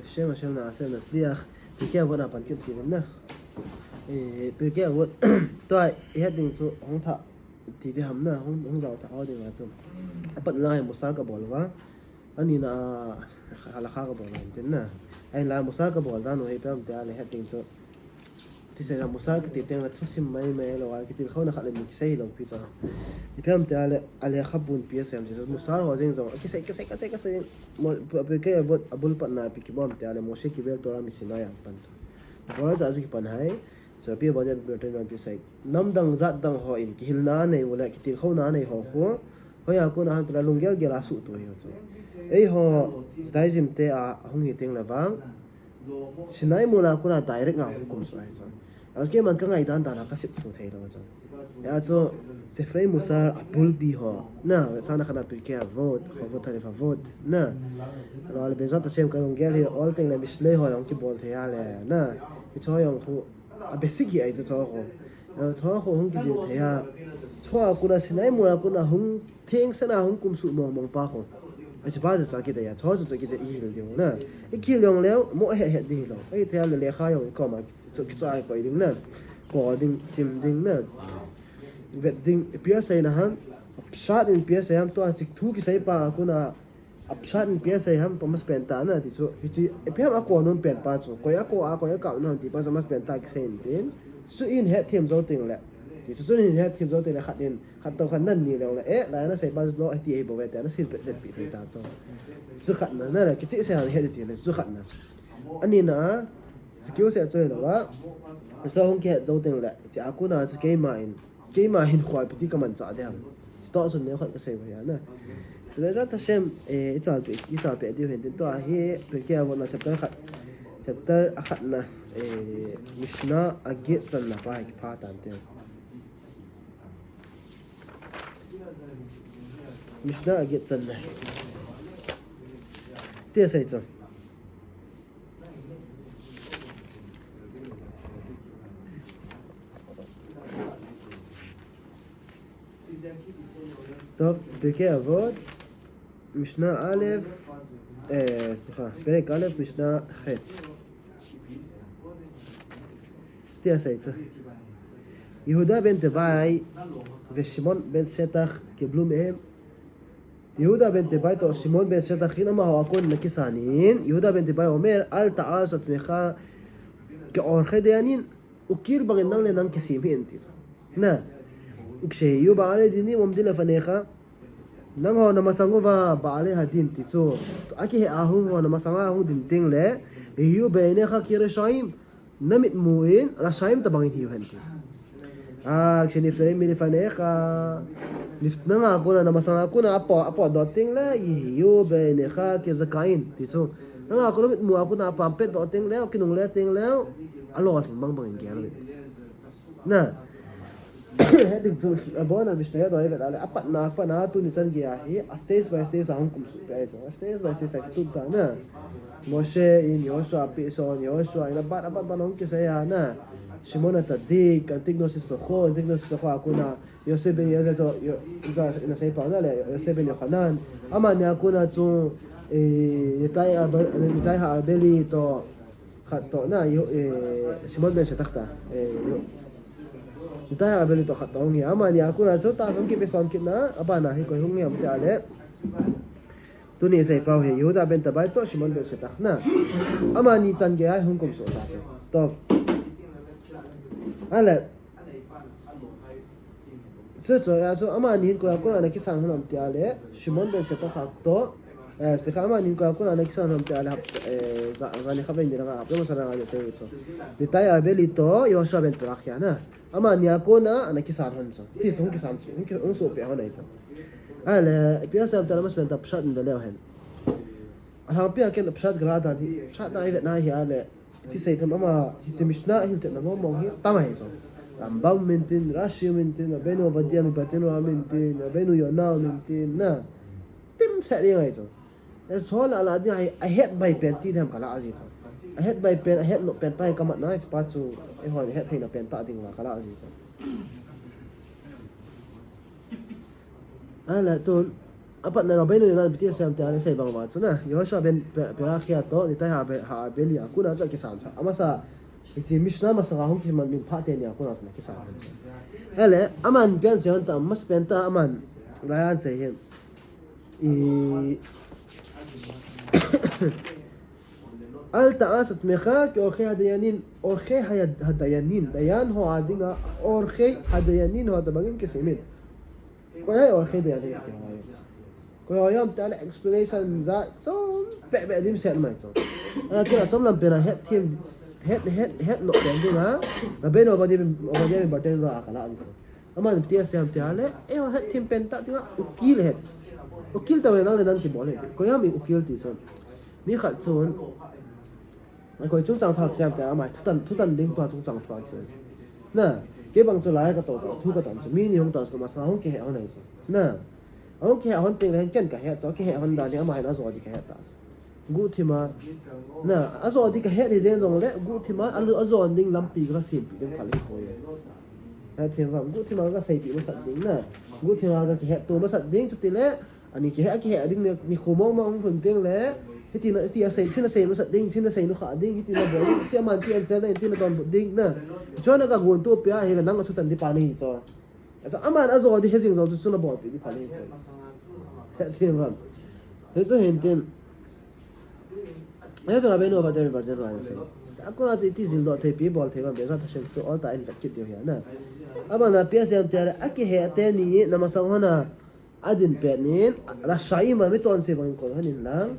בשם השם נעשה ונצליח. פרקי אבות הפנקים תיבנה. פרקי אבות, תואי, ידעים צו, הון תה, תידי המנה, הון זאו תה עוד עם עצום. הפת נלה הם מוסר כבולבה, אני נע הלכה כבולבה, תנה. אין לה מוסר כבולבה, נו, פעם תהיה להדעים צו. תסתכל מוסר כתיתן לתפסים מים האלו, כתילכו נחת למקסי לו פיצה. פעם תהיה על החבון פייסם, שזה מוסר הוזין זו, כסי. פרקי אבות אבול פנה פקיבום תהיה למשה קיבל תורה מסיני הפנצה. Kalau tak azik panhai, tapi baca berita nanti saya. Nam dang zat dang hoin, kihil na nei, wala kitil kau na nei ho. Hoi aku na hantar lunggel gelasu tu ya. Ho, saya jimte hong hiting lawang. Sinai mula aku na direct ngah hukum soai. Aske man kang aidan tanah kasih tu thai lawa. Ya so, sefrei musar abul bi ho. Na, sana kana pergi vote, vote hari vote. Na, kalau ada bezat asem kan lunggel hi all thing le mislay ho yang kibol thaya le. Na. Cho yang khu basic ai cho ho cho ho hung ki thaya chwa ku na sinai mo ku na hung theng sana hung kum su mong pa ho ai ba za ki de ya cho za ki de i hil ding na i ki long leo mo he di lo ai thaya le kha yong ko ma cho ki ai ko ding na ko ding sim ding na vet ding pia sai na han shot in pia sai ham to chik thu ki sai pa ku na अपशान पियास है हम पमस पेंटा ना तिसो हिची एपियम अको known pen पाचो कोया को का नोन ति पमस पेंटा की सेन दिन सु इन हे थेम जो तिंग ले तिसो सु इन हे थेम जो तिंग ले खदिन खत तो खन नन नि ले ए ला ना से पास लो ति ए बो वेता ना सिल पे पि थे ता जो सु खत ना ना कि ति से हे ति ले सु खत ना अनि ना स्किल से जो ले वा सो हों के जो तिंग ले ति अको ना सु के मा इन ख्वाइ पति कमन जा दे हम स्टॉ सुन ने खत से भया ना Sebenarnya Tashem itu dia hendak tu akhir pergi awak nak chapter akhat na Mishnah agit san na baik patan tu. Mishnah agit san na. Dia saya tu. טוב, פרקי אבות, משנה א', פרק א', משנה ח'. תעשה את זה. יהודה בן תבעי ושמעון בן שטח קיבלו מהם. יהודה בן תבעי או שמעון בן שטח, הנה מה הוא הכל נקיסנין. יהודה בן תבעי אומר, אל תעש עצמך כעורכי דיינין, וקיל ברנן לנן כסימין. נא. כשיהיו בעלי דינים עומדים לפניך, נגו נמסנגו ובעלי הדין תיצור, אכי האהוב ונמסנגה הוא דינטינג לה, ויהיו בעיניך כרשעים, נמתמוין, רשעים טבעין יהיו הן. כשנפטרים מלפניך, נפטנגה כונה נמסנגה כונה, אפו דוטינג לה, יהיו בעיניך כזכאים תיצור. נגה כונה מתמוה כונה, אפו אמפט דוטינג לה, כנונג לה טינג לה, אלו עטים בנגבנג גאה לבין. נא. Heading tu, abona Mishnah doa ibat ale. Apa na tu ni chan gaya hi. Stage by stage ahun kum sukai so. Stage by stage aku tu ta na. Moshe in Yoshua Pison Yoshua in abat banong ki saya na. Shimon Tzadik, Antignos Socho aku na. Yosef ben Yosef to ina sai pa na le. Yosef ben Yohanan. Ama ni aku na tu nitai Arbeli to khato na Shimon ben Shetakta. Kita abel itu kata orang yang aman ya aku rasa tak mungkin pesan kita apa nah ikut orang yang berada tu ni saya tahu Yehuda ben Tabai tu Shimon ben Shetak na aman ni can gaya hukum solat tu alat sesuatu so aman ni ikut aku nak kisah orang berada Shimon ben Shetak tu sekarang aman ni ikut aku nak kisah orang berada zani khabar ni orang apa masalah ada saya itu ditanya abel itu Yoshua ben Terakhir na Ama ni aku na anak kisah hanso. Tis hong kisah hanso. Hong so pihak mana isa. Ala biasa kita lemas benda pesat ni dah hen. Alhamdulillah pihak kita pesat gerada ni. Pesat na ibat na hiya ala. Tis saya ama hisi Mishnah hilte na ngomong hiya tamah isa. Rambam mintin, Rashi mintin, Abenu Abadia mintin, Abenu Yonah mintin na. Tim set dia isa. Soal ala dia I hate by pen ti dem kala aziz. I hate by pen, I hate no pen pai kamat na sepatu. Hoi het hina pen tak ting lah kala aziz. Ala tu apat na rabay no na BTS am tiare sai bang wa chu na Yoshua ben pera khia to ni ta ha beli aku na cha kisan cha ama sa iti mishna ma sa hong ki man min pha te ni aku na sa kisan hele aman pian se hon ta mas pen ta aman rayan se hen i al ta'asat mekha ki orkhe hadayanin orkhe hadayanin dayan ho adinga orkhe hadayanin ho tabangin kisimin ko ay orkhe dayanin ko yam tala explanation za chom pe dim set mai chom ana kira chom lam pena het team het no dinga raben obadi button ra kala ani aman tia sam tale e het team penta dinga ukil het ukil ta wena le dan ki bole ko yam ukil ti chom mi khat chon ko chung chang thak sam ta mai thutan ding pa chung chang thak se na ke bang chu lai ka to thu ka tan chu mi ni hong ta so ma sa hong ke he on ai so na hong ke hon ting len ken ka he cho ke he hon da ni ma na zo di ka he ta gu thi ma na a zo di ka he de zen zong le gu thi ma alu a zo ding lam pi ka sim pi ding ka le ko ye ha thi ma gu thi ma ka sai pi ma sat ding na gu thi ma ka he to ma sat ding chu ti le ani ke he ding ni khomong ma hong phun ting le hiti na tia sei sina sei no sa ding sina sei no kha ding hiti na boy ti man ti an sel na ti na don ding na jo na ka gun to pya he na nang chu tan di pa ni cho asa aman azo di hezing zo chu na bo ti di pa ni ti man he so hen tin he so na be no ba de ba de ran se ako na ti zil do the pi bol the ba be sa ta shen so all ta in kat kit yo ya na aba na pya se am ti ara aki he te ni na ma sang hona adin pe nin ra shai ma mi ton se bang ko hanin lang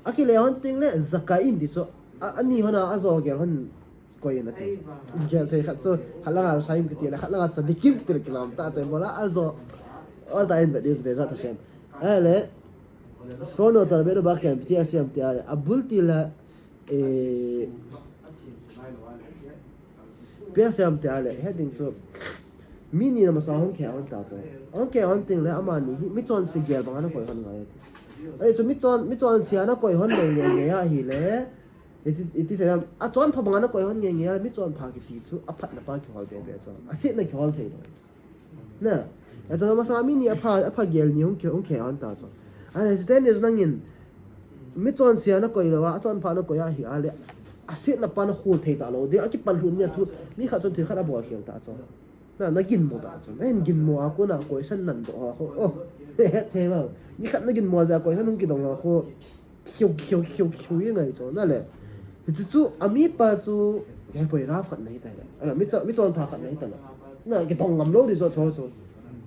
aki le hon ting le zakain di so ani hona azo gel hon koy na te gel te khat so khala saim ki le khala sa dikim ki kilam ta che bola azo all da in this be ta shem ale sono tar be ba kem ti asiam ti ale abulti la be asiam ti ale heading so mini na masa hon ke hon ta so hon ke hon ting le amani mi chon se gel bang na koy hon ngai ai chu mi chon sia na koi hon nge ya hi le iti se a chon pha banga na koi hon nge ya mi chon pha ki ti chu a phat na pa ki hol be cho a sit na ki hol thei na a chon ma sa mi ni a pha gel ni hong ke hon ta cho a sten is nangin mi chon sia na koi lawa a chon pha na koi ya hi a le a sit na pa na khul thei ta lo de a ki pan hun nya thu mi kha chon thi kha na bo khel ta cho na gin mo ta cho en gin mo a ko na koi san nan do ho oh thế mà như khát nó kinh mua ra coi nó không kinh đồng là khô khiêu như này cho nó là thì chú ami pa chú cái bồi ra phật này tại là là mấy chọn phật này tại là nó cái đồng ngầm lâu thì cho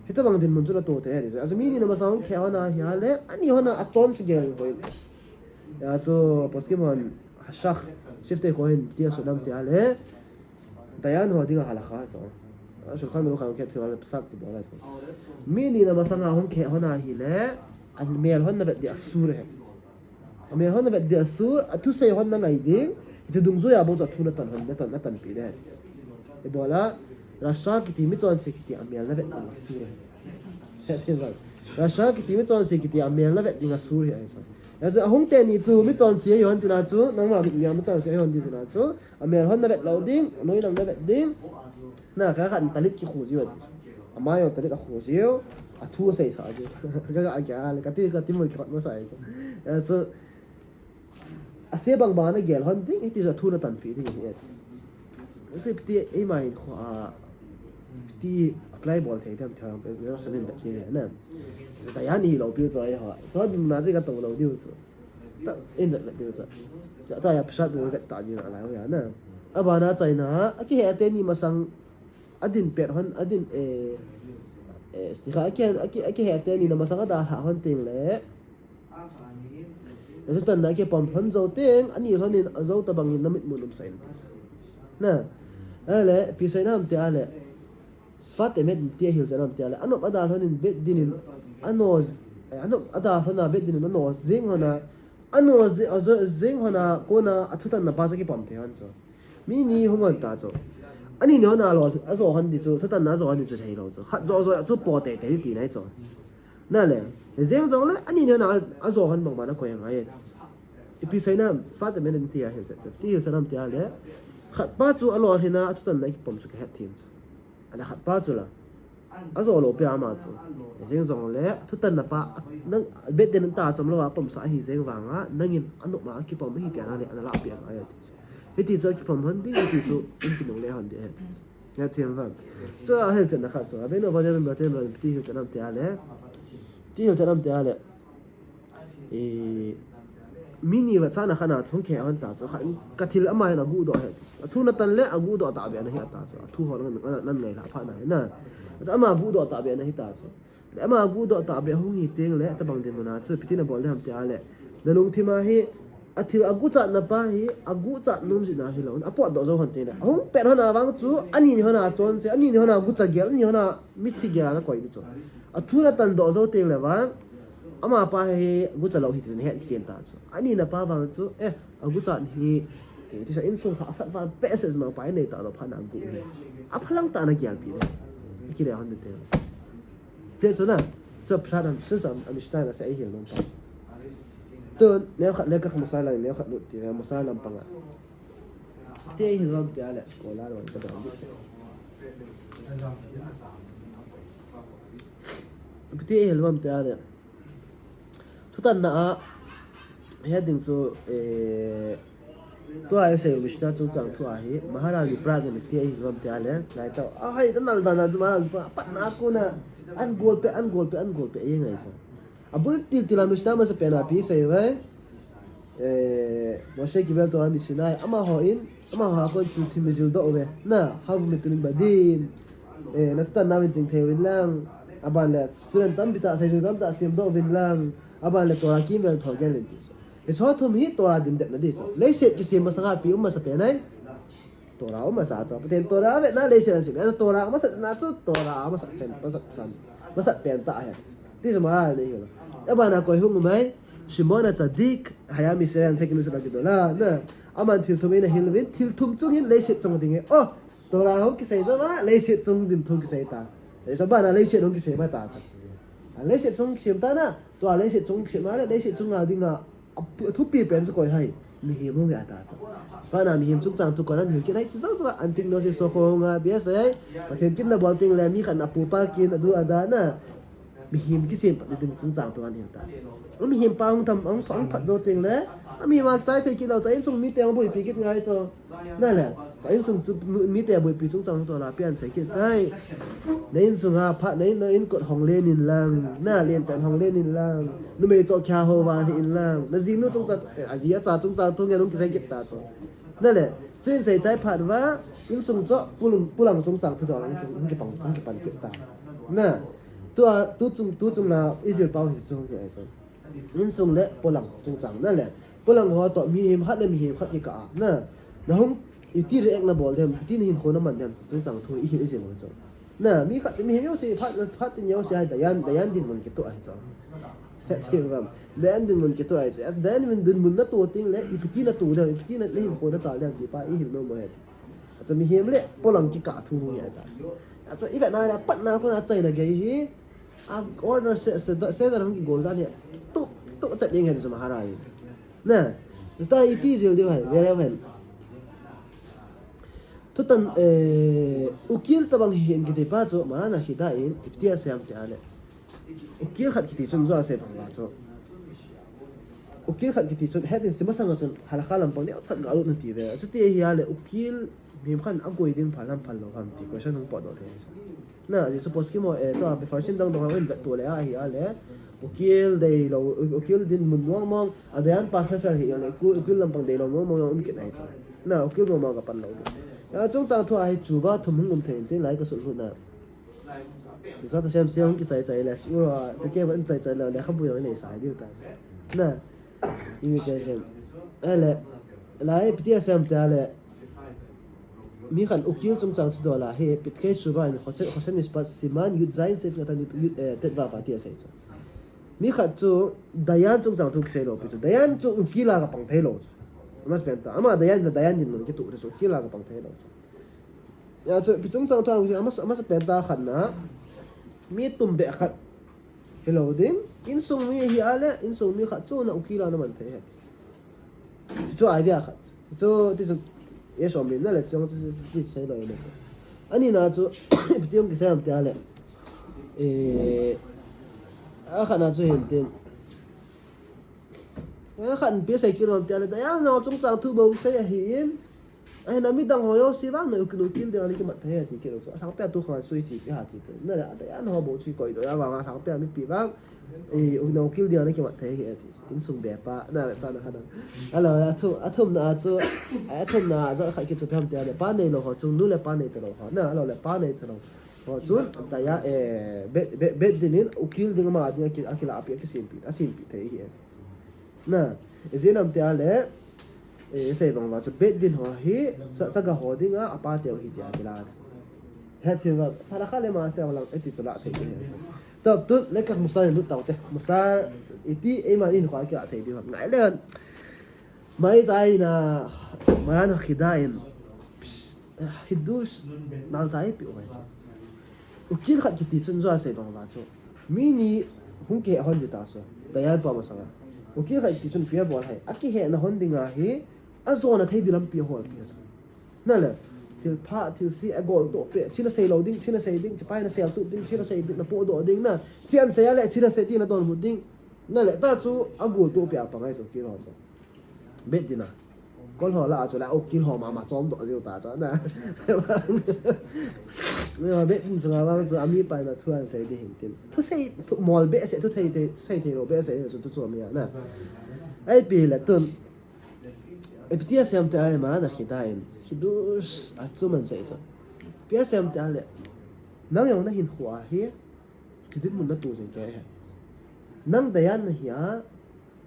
hết tất bằng tiền mình cho nó tổ thế rồi à mình nó mà sao khéo na hiểu lẽ anh hiểu na à chọn sự cái bồi à cho Pokemon shak shifte ko hin tia so dam tia le tayan ho dinga halakha cho so khan lo khan ke thira le sak ti bola so mini na masanga hon ke hona hi le an mel hon na be asur he mel hon na be asur atu sei hon na ngai ding itu dung zo ya bo za thuna tan hon na tan pi le e bola rasha ki ti mi chon se ki ti amel na be asur he he ba rasha ki ti mi chon se ki ti amel na be ding asur he ai so ya so hong te ni chu mi chon se yon china chu nang ma bi ya mi chon se yon di china chu amel hon na be loading noi nam na be ding na ka khan talit ki khuji wa amayo talit a khuzio a thu sei sa ji ga a ga le ka ti mo ki ma sai so a se bang ba na gel hon ding it is a thu na tan pi ding ni so ti e mai kho a ti apply bol thei tham thang pe no sanin da ke na ta ya ni lo pi zo ai ha so na ce ga dong lo diu zo ta in da diu zo ja ta ya psat wo ga ta ni na la ya na aba na chai na a ki he te ni masang adin per hon adin stika aki hete ni na masanga da ha hon ting le so tan na ke pom hon zo teng ani honin zo ta bangin namit munum scientist na ale pi sai nam te ale sfat emet te hil zanam te ale anop ada honin bet dinin anoz anop ada hona bet dinin anoz zing hona anoz zing hona kona athutan na pa sa ki pom te hon so mi ni hungon ta zo anh nhớ nào rồi, anh rồi hắn đi chỗ, thằng nào rồi hắn đi chỗ thấy rồi, rồi chỗ bỏ tệ tệ đi này rồi, nè lẽ, riêng rồi lẽ, anh nhớ nào anh rồi hắn bằng mà nó coi như vậy, bây giờ nam phát mình lên tia hiểu chưa, tia sao nam tia lẽ, khát ba chỗ anh rồi thì na thằng này bấm chỗ cái team, anh khát ba chỗ là, azo lo pe ama chu jeng zong le thu tan na pa nang bet den ta chom lo wa pom sa hi jeng wanga nangin anu ma ki pom hi tiana le la pe ai he ti zo ki pom han di ti chu in ki no le han de ya thiam van zo a he chen na kha zo be no ba de ba te no ti hu chen am te ale ti hu chen am te ale mini wa sana khana chung khe an ta chu khan kathil ama na gu do he thu na tan le agu do ta be na hi ta chu thu ho nan ngai la pha na na ama gu do ta be na hi ta chu ama gu do ta be hong hi teng le ta bang de na chu pitina bol de ham te ale na lung thima hi athil agu cha na pa hi agu cha num ji na hi lo apo do zo han te na hong pe na wang chu ani ni hona chon se ani ni hona gu cha gel ni hona misi gel na koi di chu athu na tan do zo teng le wa ama pa he gu cha lo hi tin he chen ta chu ani na pa wang chu gu cha hi ti sa in sung kha sat fa pe se ma pa nei ta lo pha na gu hi a phalang ta na gyal pi de ki le han de te se chu na so pha dan se sam am sta na se hi lo ta tu ne kha le ka masala ne kha lu ti masala lam pa nga te hi lo pi ale ko la lo ta da te hi lo pi ale tutan na heading so to ai se mishna chung chang thu a hi maharani praga ni te hi rom te ale lai ta a hai tan nal dan zu maran pa na ko na an gol pe ye ngai cha abul til mishna ma se pena pi se ve moshe gibel to ami sinai ama ho in ama ha ko til thim jul do ve na ha bu metin badin na tan na win jing the win lang aban le student tam bita sai tam ta sim do win lang aban le to kim vel thor gen len ti e cho thum hi to ra din de na di so le set ki sim ma sa pi ma sa pe nai to ra ma sa cha ten to ra ve na le set si to ra ma sa na chu to ra ma sa sen ma sa san ma sa pen ta ya ti sa ma le hi lo aban na ko hung mai simona chadik hayami seran second sa gi do la na aman thil thum ina hilwin thil thum chung hin le set chung ding e o to ra ho ki sai za ma le set chung din thu ki sai ta le sa ba na le set ho ki sai ma ta cha le set chung sim ta na to le set chung sim ma le set chung na ding na thu pi pen su koi hai mi hi mo ga ta cha pa na mi him chung chang tu ko nan hi ki dai chi zo zo an ting no se so ko nga bia sai pa then kin na bol ting le mi khan apu pa kin adu ada na mi him ki sim pa ding chung chang tu an hi ta mi him pa hung tham ong song phat zo ting le mi ma sai the ki lo sai sung mi te ong boi pi ki ngai cho na le sai sung mi te boi pi chung chang to la pian sai ki sai nein sung ha pha nein no in kot hong le nin lang na lien tan hong le nin lang nu me to kya ho wa in lang na ji nu chung cha a ji cha chung cha tu nge lu ki sai ki ta cho na le chen sai chai phat wa in sung cho pulang chung chang thu do lang ki pan ki ta na tu chung na izil pau hi sung ki ai cho in sung le pulang chung chang na le pulang ho to mi him hat le mi him khat ki ka na hong iti re ek na bol dem tin hin khona man dem chung chang thu i hi izil mo cho na mi khat mi him yo se phat tin yo se ai dayan din mon ki to ai cho ti ram dayan din mon ki to ai as dayan min dun mun na to ting le ipiti na to da ipiti na le hin khona cha le ki pa i hin no mo he acha mi him le pulang ki ka thu mu ya ta acha i ka na la pat na ko na chai na ge hi a order se da hong ki gol da ne to chat ding he sa maharani na ta iti zil de hai very well tutan ukil tabang hin ki de pa cho marana hida in iptia sam te ale ukil khat ki ti chun zo se bang la cho ukil khat ki ti chun heading se masang chun halakha lam pang ne chat ga lu na ti ve chu te hi ale ukil mim khan agoi din phalam phal lo ham ti question hong po do the na ji suppose ki mo to be first dang do ha wen to le a hi ale ukil dei lo ukil din mun mong mong adan pa kha hi ale ukil lam pang dei lo mong mong ki nai cho na ukil mo ma ga pan lo chung chang thu ai chu wa thum hung thein tin lai ka su hu na bisa ta sem siang ki chai chai la su wa pe ke ban chai chai la le khabu yo nei sai di ta na imitation ale lai ptia sem ta le mi khan ukil chung chang thu do la he pit ke chu wa ni khochen ni spat siman yu zain se ta ni tet wa fa tia sai cha mi khat chu dayan chung chang thu ke lo pi chu dayan chu ukila ka pang thai lo mas penta ama dayan din mon ki tu so kila ka pang thai lo ya chu pi chung chang thang ama penta khan na mi tum be khat hello ding in sung mi hi ale in sung mi khat chu na ukila na man thai he chu idea khat chu ti so ye so mi na le chung ti sai lo ne chu ani na chu pi tiom ki sam ti ale khăn nào cho hiện tiền khăn biết xây kia làm tiền là nó trong trang thu bầu xây hiện ai nằm biết đang hồi đó xí vang nữa cứ kiếm tiền cái mặt thế thì kiểu thằng bé tôi khỏi suy chỉ cái hạt chỉ nên là tại nó bố suy coi rồi vào thằng bé mới bị vang nó kiếm tiền cái mặt thế thì in sung đẹp ba nè là sao nó khăn alors athum na cho khai cái chụp hình tiền ba này nó họ chung nu là ba này từ họ nè alors là ba này từ họ chung tại ya bet dinin ukil dengan mà dia akila api cái simpi thế hiện nè cái nam tiền lệ xây bằng vào bet din họ hi chắc cái họ đi ngã apa tiêu hi dia kila hết thì vào sao khá là mà sao làm cái chỗ lạ thế cái tập tốt lấy các musal lúc tàu thế musal iti mà in khỏi cái thế đi hoặc ngại lên mấy tay na mà nó khidain hidus nào tay bị vậy ukil khát cái tin cho xây bằng vào chỗ mini không kể hơn gì ta số đại bao mà sao ukil khát cái tin phía bao hay aki hệ na hơn đi ngã hi azon na thấy đi làm phía hol phía nè là til pha til si a gol to pe china sei loading china sei ding chipai na sel tu ding china sei ding na po do ding na chian sei ale china sei ti na don mu ding na le ta chu a gol to pe pa ngai so ki ro so bet dina kol ho la chu la o kin ho ma chom do jiu ta cha na me bet din sa wang chu ami pai na thuan sei di hin tin thu sei mol be se thu sei the ro be se chu tu chu mi na ai pi la tun eptia sem ta ale ma na khitain hidus atsuman sai cha pia sem ta le nang yong na hin khwa hi tidin mun na tu jeng ta he nang dayan na hiya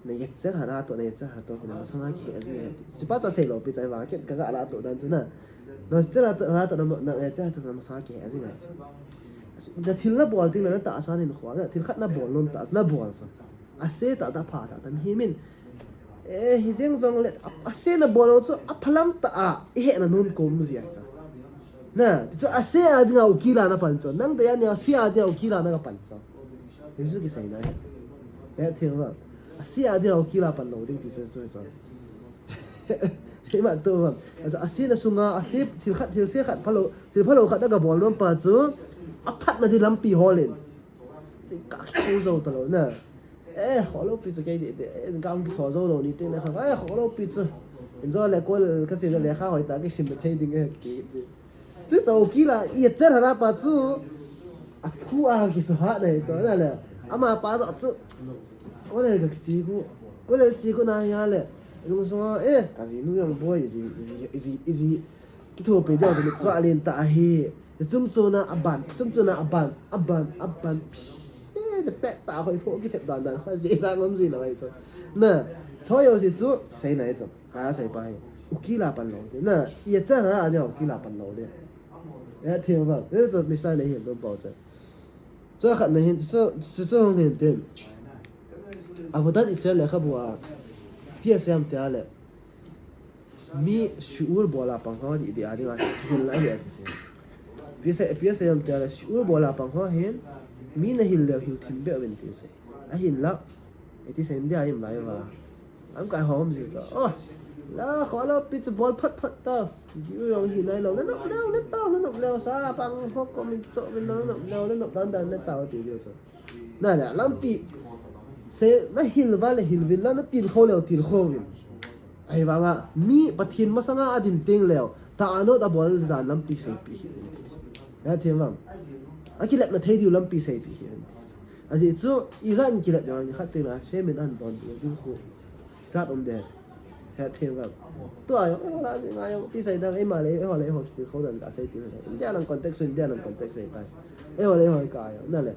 na yek zer hara to na yek zer hara to na sanga ki azi he sipa ta sei lo pi chai wa ket ka ga la to dan chuna na zer hara to na yek zer to na sanga ki azi ngai da thil na bol ting na ta asan hin khwa na thil khat na bol lom ta na bol sa ase ta ta pha ta tan hi min hi zeng zong le ase na bolo chu a phalam ta a he na nun ko mu zia cha na chu ase a dinga ukila na pan cho nang de ya ni ase a dinga ukila na ka pan cho yesu ki sai na he thil wa ase a dinga ukila pan lo ding ti so cho he ma to wa ase na sunga ase thil se khat phalo khat da bol lom pa chu a phat na di lam pi holen se ka ki zo ta lo na khó lâu bị cái gì gam cái khó dâu rồi đi tên này khó lâu bị chứ hiện giờ lại có cái gì là khác hỏi ta cái gì mà thấy đi cái gì chứ dâu kia là ít chết hả bà chứ thu cái số hạt này cho nên là mà bà rõ chứ có này cái gì cũng này ya lệ lúc sau cái gì nuôi ông boy gì cái thua bị đeo thì xóa lên ta hi chúng tôi na abanจะแปะตาคอยพวกที่เจ็บดันค่อยเสียสร้างล้มจีนอะไรจ้ะน่ะชอยสิจุใส่ไหนจ้ะหาใส่ไปอุกิลาปันโลเนี่ยน่ะ也在那啊เนี่ยอุกิลาปันโลเนี่ย听吧这没啥人很多保证这很能这种很点啊我到底这来可不啊PSM 掉了มีชูร์บอลาปังเขาดีดีอะไรกันเห็นไรอย่างที่สิPSM 掉了ชูร์บอลาปังเขาเห็นมีน่ะหินแล้วหินทิมเบลเป็นที่สิหินละไอ้ที่เซนเดียยังไงวะอันก็หอมสิจ้ะอ๋อแล้วขอเราปิดบอลพัดต่ออยู่ลองหินไหนเราแล้วนกแล้วซาปังพวกก็มีโจเป็นนกดันนั่นต่อที่เดียวจ้ะนั่นแหละลำปีเซน่ะหินว่าเลยหินวินแล้วนั่นตีนเขาแล้วตีนเขาวินไอ้ว่าง่ะมีปะทินมาสังอาดินเต็งแล้วแต่อันนั้นตะบอลดันลำปีเซปีแล้วเทียมว่าakilat na thedi ulam pi sei pi asi chu iran kilat yo ni khatin la shemen an don du khu chat de he them ga to ayo la ngayo ti sei dang ma le ho ti kho dan ka sei ti dia lang context sei pai le ho ka yo na le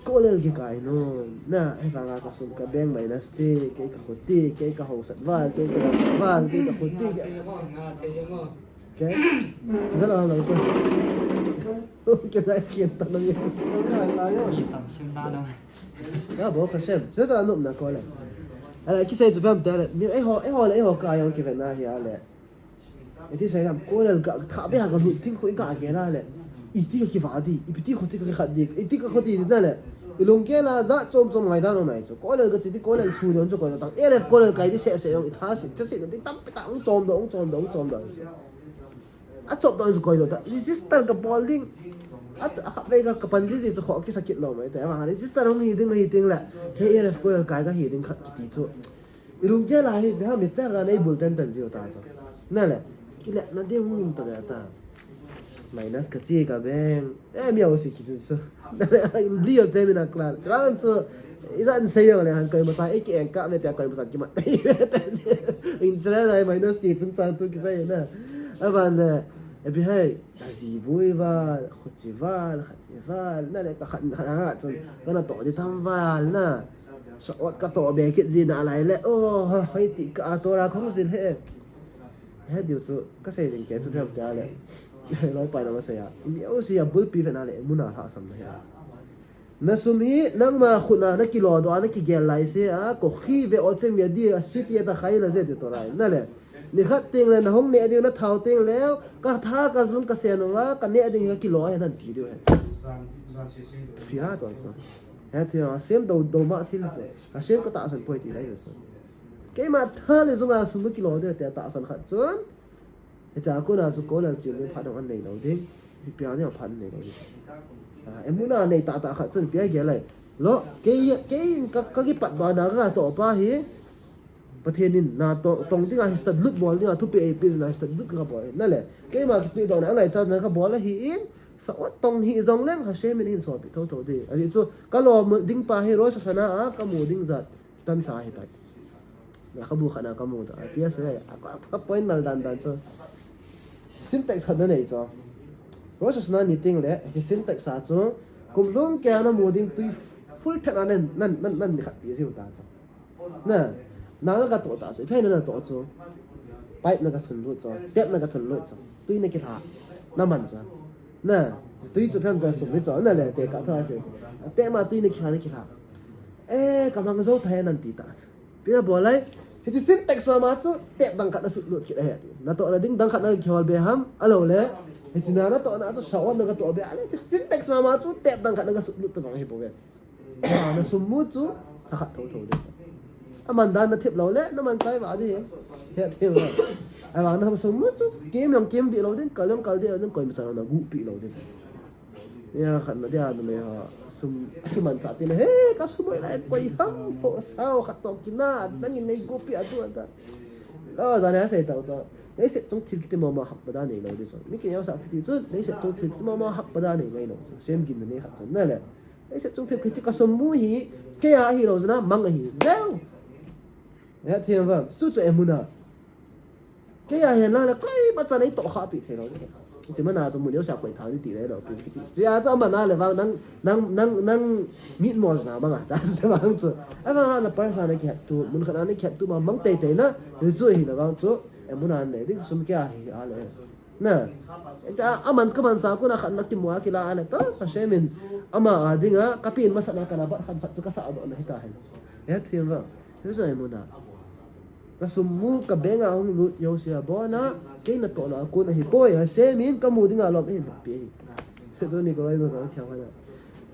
ko le ki kai no na e fa nga ka sum ka beng minus ti ke ka khoti ke ka ho sat wal ke ka khoti ke cái rất là lâu chưa cái này khiến tao nó nhiều đó bố khá xem rất là nụm nào coi này cái xe chụp em tới là ấy họ cài ông kia phải na hiểu lẽ cái xe làm coi là thả bé hàng còn hụt tiếng khối cả cái ra lẽ ít cái vả đi ít tí khối cái khát đi ít cái khối đi thế này lồng kia là giá trôm ngày đó này chứ coi là cái gì coi là chui nó cho coi là tăng elef coi là cái đi xe ông thả xịt cái tắm cái tao ông trôm đó à chụp đó rồi coi rồi resistant cái bowling vậy cái phần gì cho họ cái sakit lo mấy thế mà sister không hi tiếng là thế là cô cái hi tiếng khát tí chỗ lúc kia là hi bây giờ mình sẽ ra này bull ten ten gì ta cho nên là cái lẽ nó đều không to ra ta minus cái gì cả bên em yêu gì cái gì liều chơi mình là clar cho nên cho isan sayo le han kai masai ki engka me ta kai masan ki ma in chra dai minus gì chúng ta tu ki sai na aban e bi hai gì vui và khát va na le ka khat ha chon kana to di tham va na so wat ka to be ki gì na lai le o hai ti ka to ra không gì he điều chu ka sai jing ke chu pham ta le loi pai na ma sai ya mi o si ya bul pi fe na le mu na ha sam na ya na sum hi nang ma khuna na kilo do ana ki gel lai se a ko khi ve o chen me di a sit ya ta khai la ze de to rai na le ni khat ting le na hong ne di na thau ting leo ka tha ka zum ka se no wa ka ne di ki lo he nan ti di he fira chon so he ti a sem do ma thil che a sem ka ta san poi ti lai so ke ma tha le zunga sum ki lo de ta san khat chon he cha ko na chu ko la chi me pha dong an nei lo ding pi pya ne phan nei lo em muốn là này tạ khát chân bia kia lại lo cái bắt bà nào cái tổ ba hi bắt thiên nín na tổ tông tiếng anh start lút ball tiếng anh thu pe business start lút cái ballนั่นแหละcái mà cái tổ nào này cho nó cái ball là hi in sao tông hi dòng lên ha xem mình in so bị thâu đi anh chứ cái lo đinh pa hi rồi sao na cái mù đinh giật tan sa hi tại là cái bu khả năng cái mù đó bia sẽ cái point nào đan cho syntax khả năng này cho rồi sao na tiếng lẽ chỉ syntax sao cho cùng luôn cái nó mua tiếng tuy full pet nên khát bia siêu ta cho nè nào cái tổ ta rồi pet nó tổ cho pipe nó cái thuần lụt cho tép nó cái thuần lụt cho tuy nó cái hạ nó mạnh cho nè tuy chụp hình cái sụp với cho nè là để cả thôi sẽ tép mà tuy nó cái hạ ê cái bằng dấu thay nên tí ta bây giờ bỏ lại thì syntax mà cho tép bằng cả nó sụp lụt cái này nó tổ là đinh bằng cả nó kêu bề ham alo lẽ thì sinara to na to sawan na to be ale syntax ma chu tep dang ka na su lut bang hibo get na sumu chu ta khat tho tho de sa aman dan na thip lo le na man sai ba di he thim ba ai ba na sumu chu game di lo den kalam kal de den koi ma na gu pi lo de ya khat na dia na ha sum ki man sa ti na he ka sumo na koi ham po sao khat to kina dang in nei gu pi adu anda lo za na sai tao cho lấy sẽ trong thịt cái mà hấp bả này lâu đi rồi mấy cái nhau sao thì chứ lấy sẽ trong thịt cái mà hấp bả này ngay lâu xem kinh này hấp rồi này lấy sẽ trong thịt cái chỉ có sâm muối hi cái hi lâu rồi mang hi rau ya thiên vâng chú em muốn à cái hiện là cái bắt ra này tổ hợp bị thế rồi chỉ mà nào trong một điều sao quậy tháo đi tỷ đấy rồi chỉ cho mà nào là vâng năng mít mò nào bằng à ta sẽ vâng chứ vâng là phải phải này kẹt tu muốn khả năng này kẹt tu mà mang tê tê nữa rồi chui là vâng chứ em muốn ăn này đi sum kia hi ale nè cha aman ka man sa ko na khan nak timwa kila ale to ka shemin ama adinga kapin masana kana ba khan phat ka sa ado na hita hen ya thim ba thế rồi em muốn à ka sumu ka benga hong lut yo sia bo na ke na to na ko na hi boy ha shemin ka mu dinga lom en pi se to ni ko lai ma ka khia ha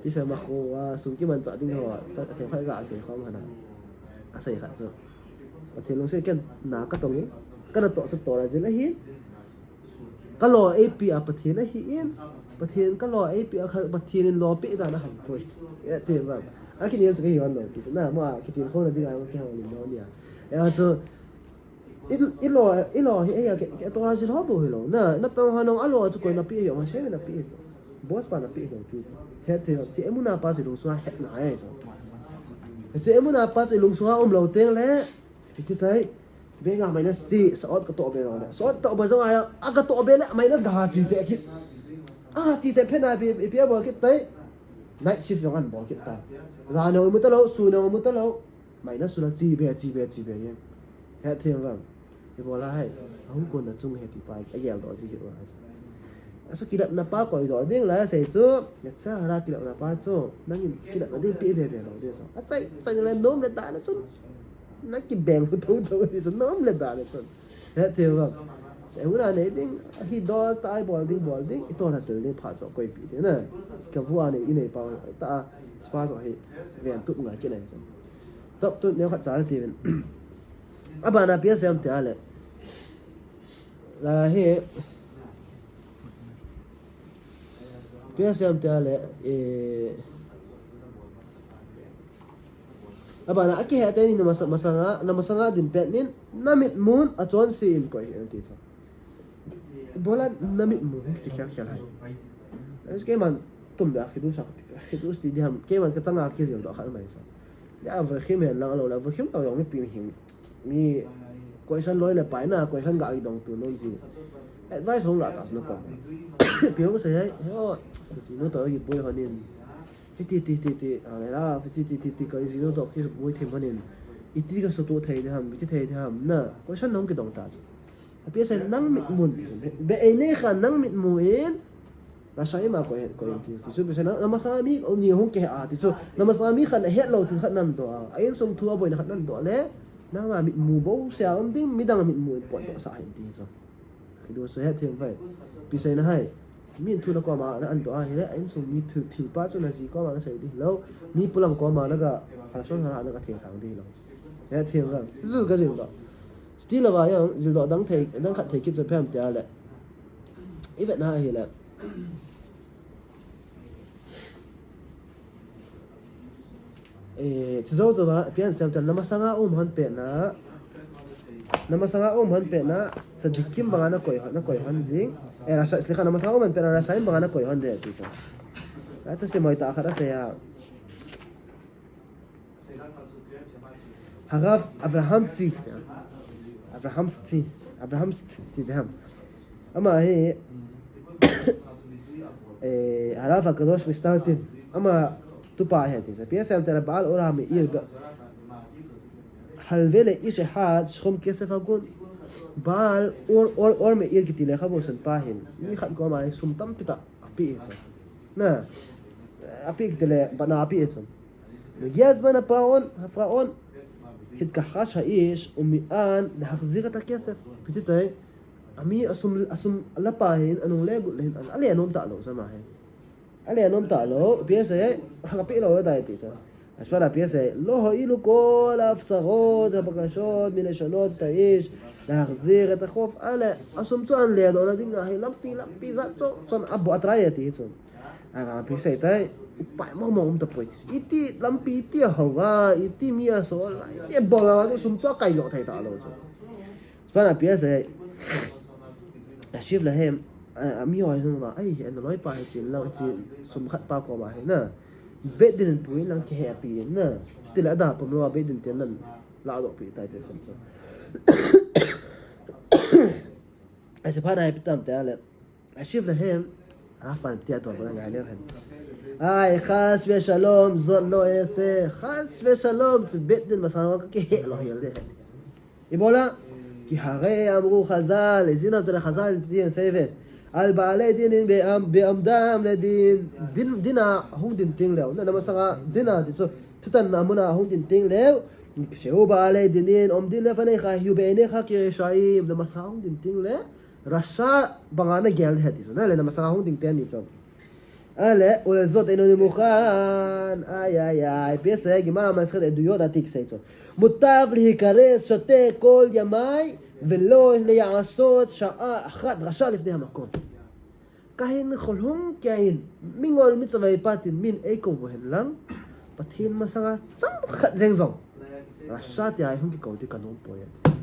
ti sa ma ko wa sum ki man cha ding ho cha ka the khai ga se khom ha na a sai kha chu a the lo se ken na ka tong cái nó tổ sự tổ là gì là hi cái lò API bắt thiên là hi bắt thiên cái lò API bắt thiên lò bị ra nó hành thôi thì vâng cái này là cái gì vậy thì nó mà cái tiền không là đi làm cái hàng nó nhỉ cho ít lò hi cái tổ là gì đó bồi lò nè nó tổ hàng nó ăn lò cho coi nó bị hiểu mà xem nó bị chứ boss pa nó bị hiểu chứ hết thì em muốn apa thì lùng xóa hết nãy rồi chị em muốn apa thì lùng xóa lâu tiếng lẽ thì thấy bây giờ mày nó gì sao cái tổ bên đó sao tổ bên trong ai cái tổ bên lại mày nó gà chỉ chạy kít chỉ chạy phía này phía bờ kít tới night shift trong ăn bờ kít ta ra nào mới tới lâu xuôi nào mới tới lâu mày nó xuôi là chỉ về em hết thêm vâng thì bỏ lại không còn là chung hết thì phải cái gì đó gì hiểu à sao kỹ thuật nạp bao coi rồi tiếng là sẽ chứ nhất sẽ là kỹ thuật nạp bao chứ năng nhìn kỹ thuật nó đi về rồi đi sao chạy lên nôm lên đại nó chứ nó cái bèn của tôi thì nó lên đà đấy chân thế thì vâng sẽ muốn là này tiếng khi đó tai ball đi itu là tự lên phá cho quay bị thế này cái vụ này in này bao ta phá cho hay về tụt người cái này chân tập tụt nếu khách trả thì bạn nào biết xem thế là hệ PSM tale abana aki ha tani na masanga din penin namit mun achon si in koi anti sa bola namit mun ti kya kya hai es ke man tum da khidu sa khidu sti diham ke man ka changa ki zil do khan mai sa ya ver khim hen lang lo la ver khim taw yong mi pi him mi question loi le pai na question ga i dong tu non ji advice hong la ta no ko pi ko sai ho si no to yi boy hanin ti la ti ka is no to ki boy them hanin iti ka so to thai de ham ti thai de ham na question nong ki dong ta pi sai nang mit mun be ai ne khan nang mit muin la sai ma ko ti su be sai na masami om ni hong ke a ti su na masami khan he lo ti khan nan to ai som thu boy na khan nan to le na ma mit mu bo sia om ding mi dang mit mu po to sa hin ti so ki do so he them vai pi sai na hai min thu na ko ma na an to a hele ai som mi thu thil pa chu na ji ko ma na sai di lo mi pulang ko ma na ga khala son ha na ga theng thang di lo he them ga su ga jin do still ba yang jil do dang thei dang khat thei ki che phem tia le even na hele chỉ dấu rồi mà biến xem cho nằm sang ôm hắn bẹt na sa dikim banga na koi han ding rasa selika nằm sang ôm hắn bẹt na rasa banga na koi han de tu so ata se moi ta khara se ya hagaf Abraham ti deham ama he harafa kadosh mistartin ama tupa he ti sa PSM tera bal ora mi ir hal vele is had shom kesef agun bal or me ir kitile khabo san pahin mi khat ko ma sum tam pita api so na api kitile bana api so ياز بنا فرعون هتكحش هايش ومئان لحخزير الكسف بتتاي أمي أسم لباهين أنو لا يقول لهن أنا نوم تعلو سماهن أنا نوم تعلو بيسة خبي له هذا يتيسا أسمع بيسة لو هيلو كل أفسرود بقشود من الشنود تعيش لحخزير الخوف أنا أسم توان ليه دولا دينا هي لمبي زات صن أبو أترايتي صن أنا بيسة تاي upaya mong tapos iti lampi iti hawa iti mia so iti bola ni sumcho kai lo thai ta lo so spana piese ashif lahem ami oi so ma ai en loi pa chi lo chi sum khat pa ko ma na bedin puin lang ki happy na still ada pom lo bedin ten nan la do pi tai te sum so as pa dai pitam te ale ashif lahem rafan tia to ba ngai le hen ay khas ve shalom zot lo ese khas ve shalom bedin masama ke lo yelde ibola ki hare amru khazal izina tele khazal din seven al baale dinin be amdam ledin dina hung din ting lew na masanga dina so tutan namuna hung din ting lew sheu baale dinin din le fane kha yu be ne kha ki shaim na masanga hung din ting le rasha bangana gel heti so na le na masanga hung din ten ni so ale ולזאת אינו מוכן איי פייסה גמרא מסכת עדויות עתיק סייצו מוטב להיכנס שותה כל ימי ולא לעשות שעה אחת רשע לפני המקום כהן חולהום כהן מינגול מצווה פתין מין איקו והן לנג פתין מסרה צמחת זנזון רשע תהיה הום כקודי כנום פויד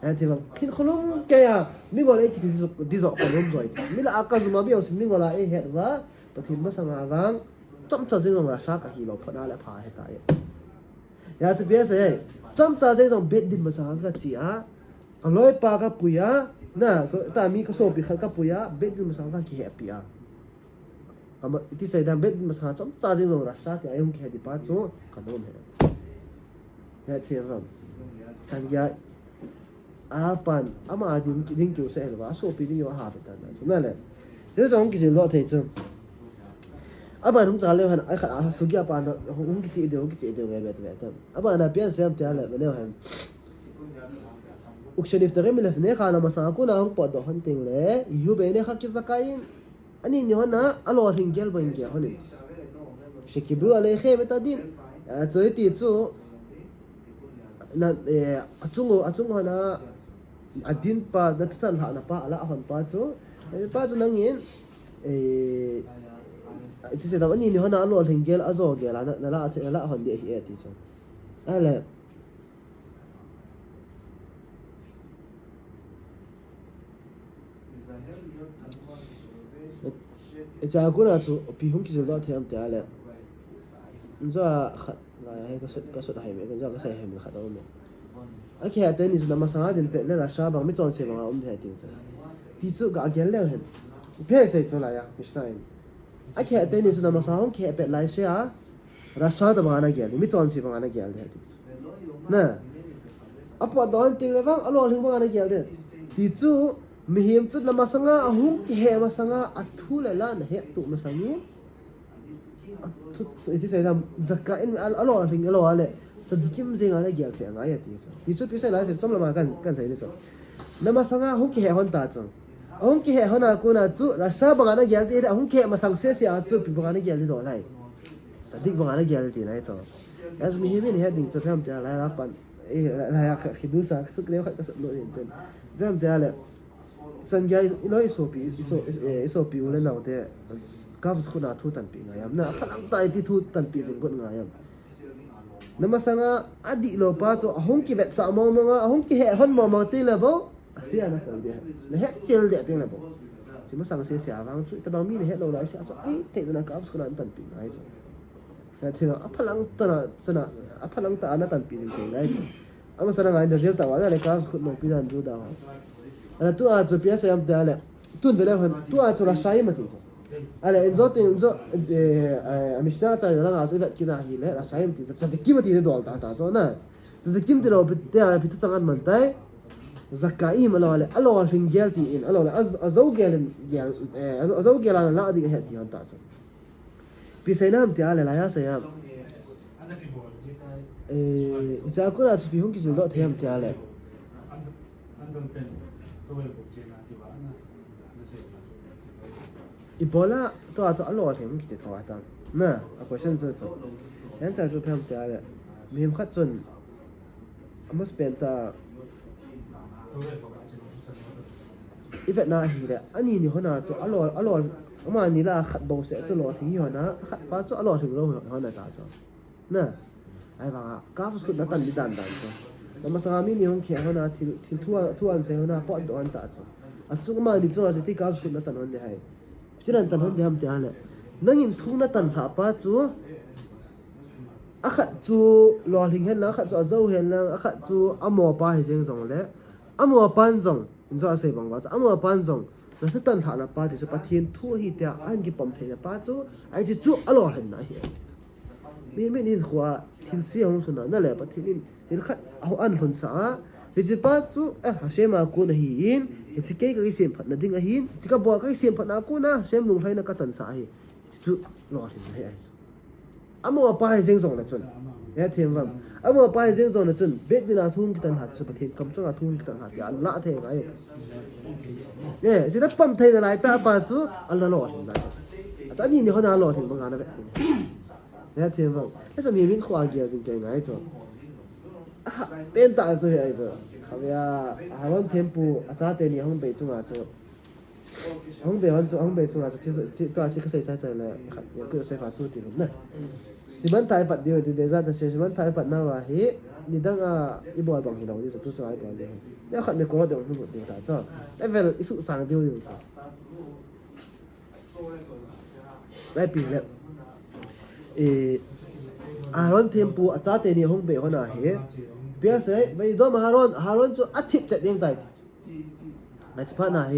Ativam kin khulum kaya mingol e kiti dizo kolum zoi mila akazuma bi os mingola e hetwa pathin masanga rang chomcha jeng ra sa ka hi lo phana la pha he ta ya chu bia se chomcha jeng bed din masanga ka chi a aloi pa ka puya na ta mi ka so bi khal ka puya bed din masanga ki happy a ama iti sai dan bed din masanga chomcha jeng ra sa ka ayum ki di pa chu kanom he ya thiam sangya Apan ama adim ding kyo se helwa so pi ding yo ha ta na so na le de song ki lo thai chu aba nung cha le han ai kha a su gya pa na hung ki ti de we ta aba na pian sem ta le le han ukshani ftagim le fne kha na masa ku na hung pa do han ting le yu be ne kha ki zakain ani ni hona alo hingel ba ingia honi shekibu ale khe betadin a choi ti chu na achungo na adin pa na tutan ha na pa ala hon pa chu nangin ที่เสร็จแล้วอันนี้นี่เขาหน้าลวดถึงเกลอโซเกลนั่นละหอนเดียที่ที่สุดอะไรจะกูน่าจะพี่หุ่นกิจวัตรที่ทำแต่อะไรนี่จะขัดไงให้ก็สุดให้ไหมก็จะก็ใส่ให้มันขัดเอาไหมไอ้แค่แต่นี่จะนำมาสังหารเป็นนั่นแหละชาวบางไม่จอนเสียบางเอาไม่ได้จริงจังที่สุดก็เกลแล้วเห็นเพื่อใส่ตัวอะไรอ่ะไม่ใช่ไอ้แค่แต่นี่จะนำมาสังหารแค่เป็นไรเสียรัชชาติบางอันเกลไม่จอนเสียบางอันเกลได้จริงน่ะอัปปะตอนจริงเลยบ้างอารมณ์ถึงบางอันเกลได้ที่สุดมีหิมจุดนำมาสังหารหุ่นแค่มาสังหารอัดทุเรศนะเหตุมาสังหารทุกที่ใส่ทำจักรอินอารมณ์ถึงอารมณ์อะไรจะดิคิมเสียงอะไรเกี่ยวกับอะไรที่สุดที่สุดพิเศษอะไรสุดสมละมากันใส่ได้สุดนำมาสังหารหุ่นแค่หันตาจังหุ่นแค่หันอากูน่าจุรัชชาบางอันเกลได้แต่หุ่นแค่มาสังเสียจุดปีบางอันเกลได้ตัวอะไรสัตว์บางอันเกลได้ไหนจังแล้วมีหิมนี่เหตุจะเพิ่มจะอะไรรักปันอะไรคิดดูสักทุกเรื่องก็สุดโลดเด่นเพิ่มจะอะไรสัญญาน้อยโซปีอุเลนเอาแต่กาฟสกุลอาทุตันปีไงยัมนะพลังตายที่ทุตันปีสิงกุนไงยัมนั่นมาสังอดีตโลป้าโจหงกิเวตสามมองมองหงกิเหฮอนมองมองตีเลยบ่เสียนะคนเดียวนะเหตุเจลเดียตีเลยบ่ที่มาสังเสียบางจุดแต่บางมีเหตุเราหลายเสียsoไอ้เตะนะกาฟสกุลอันตันปีไงจ้ะนะที่เราพลังตนะสนะพลังตาอันตันปีสิงไงจ้ะอามาสังไงเดี๋ยวเจ้าตัวว่าเลยกาฟสกุลมองปีนันดูดาวอันนั้นตัวอาจจะเพียงแค่ยามเดียวเลยตุนไปแล้วตัวอาจจะรัชชัยมาถึงอะไร إنزوت مش ناقص على لغة عصيبة كده هي لا رشاي متي صدقني متي ندول تعال نا صدقني متي لو بتاع بتتصنع من تاي زكايم الله على الله على فنجالتي إن الله على أزوج على لا أدي هاتي هان تعال بيسينام تعال لا يا سيام إذا أكون أتبيهم كيس الدوت هم تعال Ebola ตัวอาจจะอร่อยถึงกี่ตัวตังน่ะเอาquestion จะจบงั้นจะจะเพิ่มเติมเลยมีมขัดจนมันเป็นตาอีเวนต์น่าฮีเลยอันนี้นี่เขาน่าจะอร่อยมาอันนี้ละขัดโบเสจะอร่อยถึงหัวนะขัดป้าจะอร่อยถึงเราหัวหน้าตาจ้ะน่ะไอ้บ้ากราฟสกุลนั่นตันดิดันจ้ะแล้วมาสามีนี่ห้องแขกเขาน่าทิ้งทั่วอันเสียเขาน่าปอดอันตาจ้ะอันจุกมาดิจ้ะจะที่กราฟสกุลนั่นตันวันเดียวที่นั่นตันคนเดียมเจ้าเลยนั่งยินทุ่งนั่นตันหาป้าจูขัดจูรอลิงเห็นแล้วขัดจูอาเจ้าเห็นแล้วขัดจูอมัวป้าเห็นจงเลยอมัวปันจงอินจะอาศัยบังว่าจะอมัวปันจงแล้วถ้าตันหาละป้าที่จะปะเทียนทั่วที่เดียอันกี่ปั๊มเทียนป้าจูไอ้จูอร่อยเห็นนะเหี้ยไม่นี่หัวทิ้งเสียงสุนัขนั่นแหละปะเทียนที่ขัดเอาอันคนสาที่จะป้าจูหาเชมากูนหินสิเกย์ก็เสียมผัดนั่นดิ้งอาหินสิกบัวก็เสียมผัดนากูนะเสียมลุงไทยนักจันสายจุดรอถึงให้ไอ้สัสมัวป้ายเสียงส่งเลยจนเนี่ยเทียมว่ามัวป้ายเสียงส่งเลยจนเบ็ดดินาทุ่งกิตันหัดสุปเทศคำสั่งทุ่งกิตันหัดอย่าละเทไงเนี่ยสิถ้าปั๊มไทยอะไรตาป้าจูอันละรอถึงได้อาจารย์นี่เขาหน้ารอถึงบางงานนะเบ็ดเนี่ยเทียมว่าไอ้สัสมีมิตรขวางเกียร์จริงๆไงจนเป็นตาสุดไอ้สัสเขาว่าฮารอนเทมปูอาจารย์เตนี่ห้องเบจุงอาจจะห้องเบจุงอาจจะที่ตัวที่เขาใส่ใจเลยครับยังก็ใส่ฝาจูติลุ่มนะสิมันไทยปัดเดียวดีเดซ่าแต่สิมันไทยปัดน่าว่าเฮ้นี่ดังอีบอยบังหินเราที่จะตู้สลายบอลเลยแล้วขัดไม่กลัวเดี๋ยวมันหมดเดียวแต่จ้าแต่เวลาอิสุสังเดียวจ้าไม่ปีแล้วฮารอนเทมปูอาจารย์เตนี่ห้องเบเขาหน้าเฮ้เบียร์เสยไปดูมาฮารอนจะอาทิตย์จะเลี้ยงได้ที่ไม่ใช่ผ่านอะไร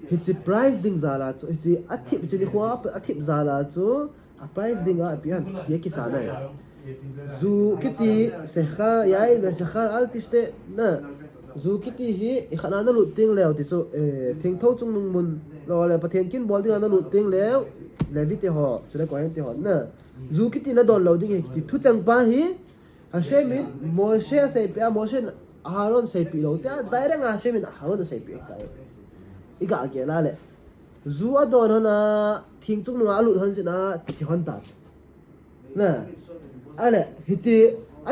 ฮิตซีไพรส์ดิ้งซาลาจูฮิตซีอาทิตย์จะนี่ขวาอาทิตย์ซาลาจูไพรส์ดิ้งอ่ะเบียร์กิสานะซูคิดที่เสกข้าย้ายมาเสกข้าอัลติสเตน่ะซูคิดที่ฮีขนาดนั้นหลุดติ้งแล้วที่สุทิ้งเท่าจงนุ่งมุนเราเลยประเทศกินบอลที่ขนาดนั้นหลุดติ้งแล้วเลวิเตหอสุดท้ายก็ยังเตหอน่ะซูคิดที่น่าโดนเราดิ้งเหตุทุกจังป้าฮีHashemin Moshe seipi Moshe Aharon seipi lo te daireng Hashemin Aharon seipi tai iga agela le zu adon hona thingchung nu alut hon sina ti hon ta na ale hichi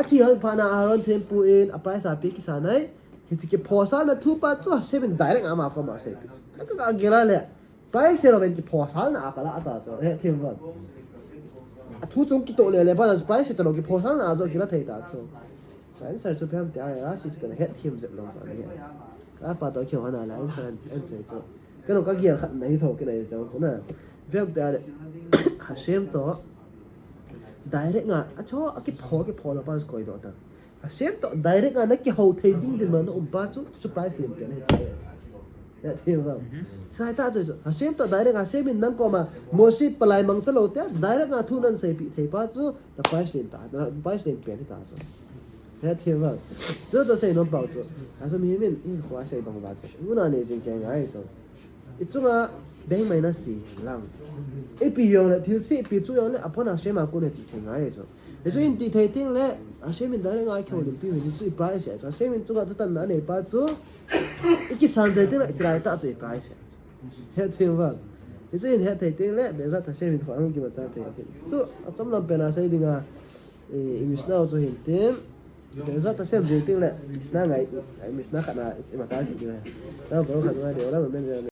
athi hon phana Aharon tempu in apply sa pi ki sanai hichi ke phosa na thu pa chu Hashemin daireng ama ko ma seipi ka agela le price là bên chỉ phò sáng nào cả là ta rồi hết thêm vào thu chung cái tổ lệ bao giờ price là cái phò sáng nào rồi cái là thấy ta rồi sáng sáng chụp em thì ai là chỉ cần hết thêm dẹp lòng sáng này các bạn tôi kiểu nào là anh sẽ cho cái nó cái gì khẩn này thôi cái này giống thế nào phim thì ai xem to direct ngà cho cái phò là bao giờ coi đó ta xem to direct ngà nó cái hậu thấy đinh thì mà nó bao chút surprise liền cái này ya thêm vào sai ta rồi xem to direct xem mình năng có mà mua ship palai mang chalo te direct ngà thu nan sai bị thấy bao chút là price liền ta price liền cái ta rồi ya thêm vào这是能保住还是明明花谁帮把住我那年经见爱着一种啊बैंक में ना सी लंग ए पियों ले थिल से पि चुयों ले अपन आशे मा को ने ति थे ngai जो ए जो इन ति थे तिंग ले आशे में दारे ngai ख्यो लिम पि नि सु प्राइस है आशे में चुगा त ना ने पा जो इकी सान दे तिंग इचराय ता जो प्राइस है हे थिल वा ए जो इन हे थे तिंग ले बेजा त आशे में खवांग की बचा थे सो चम lam पे ना से दिंगा ए इंग्लिश ना जो हिन तिंग बेजा त से जे तिंग ले ना ngai इंग्लिश ना खना मा चा ति ना ना बरो खना दे ओला में